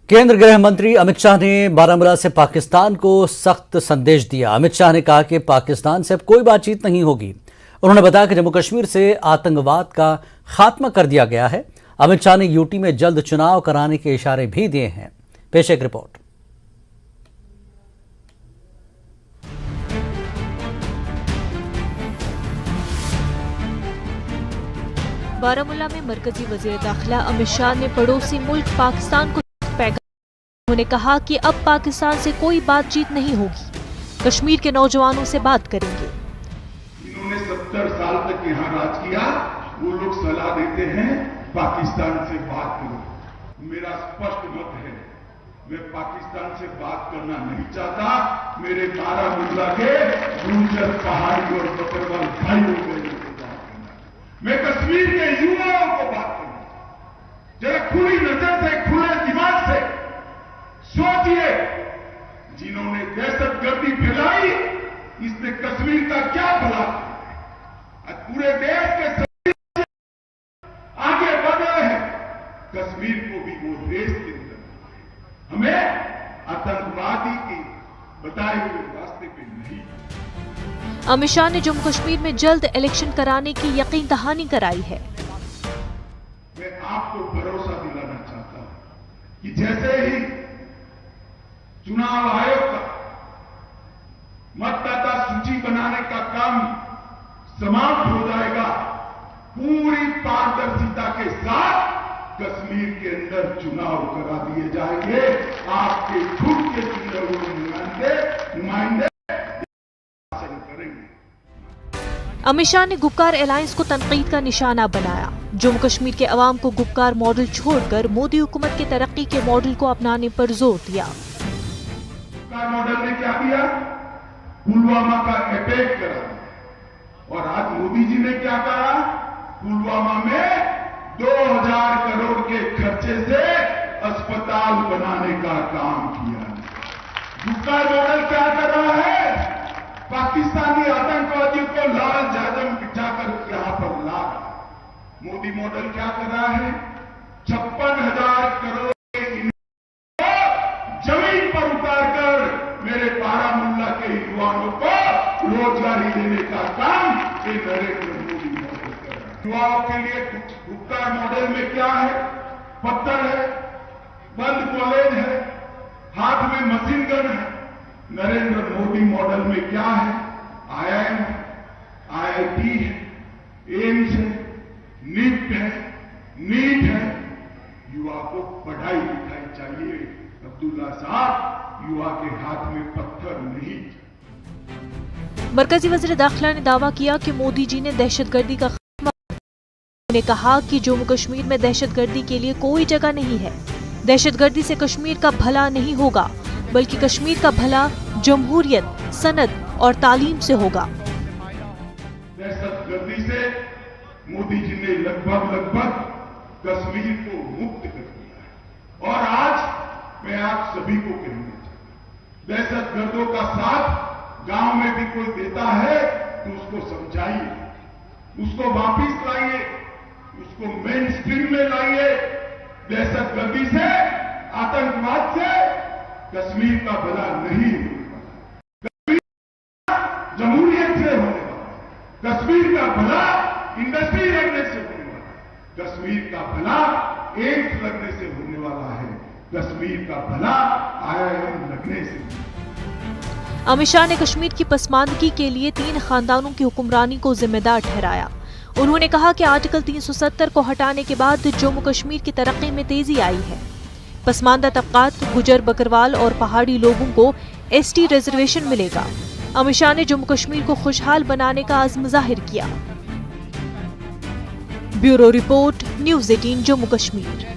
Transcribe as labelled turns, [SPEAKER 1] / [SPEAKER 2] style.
[SPEAKER 1] केंद्र गृह मंत्री अमित शाह ने बारामूला से पाकिस्तान को सख्त संदेश दिया। अमित शाह ने कहा कि पाकिस्तान से अब कोई बातचीत नहीं होगी। उन्होंने बताया कि जम्मू कश्मीर से आतंकवाद का खात्मा कर दिया गया है। अमित शाह ने यूटी में जल्द चुनाव कराने के इशारे भी दिए हैं। पेश एक रिपोर्ट।
[SPEAKER 2] बारामूला में मरकजी वजीर दाखिला अमित शाह ने पड़ोसी मुल्क पाकिस्तान को पैगाम। उन्होंने कहा कि अब पाकिस्तान से कोई बातचीत नहीं होगी, कश्मीर के नौजवानों से बात करेंगे।
[SPEAKER 3] इन्होंने 70 साल तक यहाँ राज किया, वो लोग सलाह देते हैं पाकिस्तान से बात करो। मेरा स्पष्ट मत है, मैं पाकिस्तान से बात करना नहीं चाहता। मेरे बारामूला के गुर्जर पहाड़ी और बकरवाल भाइयों को मैं कश्मीर के युवाओं को बात करूं। जरा खुली नजर से, खुले दिमाग से सोचिए, जिन्होंने दहशतगर्दी फैलाई, इसने कश्मीर का क्या भला किया? पूरे देश के सभी आगे बढ़ रहे हैं, कश्मीर को भी वो रेस दिन करना है। हमें आतंकवादी की बताए हुए रास्ते पे नहीं।
[SPEAKER 2] अमित शाह ने जम्मू कश्मीर में जल्द इलेक्शन कराने की यकीन दहानी कराई है।
[SPEAKER 3] मैं आपको भरोसा दिलाना चाहता हूं कि जैसे ही चुनाव आयोग का मतदाता सूची बनाने का काम समाप्त हो जाएगा, पूरी पारदर्शिता के साथ कश्मीर के अंदर चुनाव करा दिए जाएंगे। आपके खुद के चुने हुए नुमाइंदे
[SPEAKER 2] अमित शाह ने गुपकार अलायंस को तनकीद का निशाना बनाया। जम्मू कश्मीर के अवाम को गुपकार मॉडल छोड़कर मोदी हुकूमत के तरक्की के मॉडल को अपनाने पर जोर दिया।
[SPEAKER 3] गुपकार मॉडल ने क्या किया? पुलवामा का अटैक करा दिया। और आज मोदी जी ने क्या कहा? पुलवामा में 2000 करोड़ के खर्चे से अस्पताल बनाने का काम किया। गुपकार मॉडल क्या कर रहा है? पाकिस्तानी आतंकवादियों को लाल जादम बिठाकर यहां पर ला रहा है। मोदी मॉडल क्या कर रहा है? 56,000 करोड़ के जमीन पर उतारकर मेरे बारामूला के युवाओं को रोजगारी देने का काम ये नरेंद्र मोदी मॉडल कर रहा है। युवाओं के लिए गुप्कार मॉडल में क्या है? पत्थर है, बंद कॉलेज है, हाथ में मशीन गन है। नरेंद्र मोदी मॉडल में क्या है? IIM है, IIT है, एम्स है, नीट है। युवा को पढ़ाई लिखाई चाहिए। अब्दुल्ला साहब, युवा के हाथ में पत्थर नहीं।
[SPEAKER 2] मरकजी वज़ीर दाखिला ने दावा किया कि मोदी जी ने दहशतगर्दी का खात्मा। उन्होंने कहा कि जम्मू कश्मीर में दहशतगर्दी के लिए कोई जगह नहीं है। दहशतगर्दी से कश्मीर का भला नहीं होगा, बल्कि कश्मीर का भला जमहूरियत, सनद और तालीम से होगा।
[SPEAKER 3] दहशतगर्दी से मोदी जी ने लगभग कश्मीर को मुक्त कर दिया है। और आज मैं आप सभी को कहना चाहता हूं, दहशतगर्दों का साथ गांव में भी कोई देता है तो उसको समझाइए, उसको वापिस लाइए, उसको मेन स्ट्रीम में लाइए। दहशतगर्दी से, आतंकवाद से कश्मीर का भला नहीं होने वाला। कश्मीर जमहूरियत से होने वाला। कश्मीर का भला इंडस्ट्री लगने से होने वाला। कश्मीर का भला एम्स लगने से होने वाला है। कश्मीर का भला IIM लगने से।
[SPEAKER 2] अमित शाह ने कश्मीर की पसमानदगी के लिए 3 खानदानों की हुक्मरानी को जिम्मेदार ठहराया। उन्होंने कहा कि आर्टिकल 370 को हटाने के बाद जम्मू कश्मीर की तरक्की में तेजी आई है। पसमानदा तबकात, गुजर, बकरवाल और पहाड़ी लोगों को ST रिजर्वेशन मिलेगा। अमित शाह ने जम्मू कश्मीर को खुशहाल बनाने का अज़्म जाहिर किया। Bureau report, news 18 Jammu Kashmir.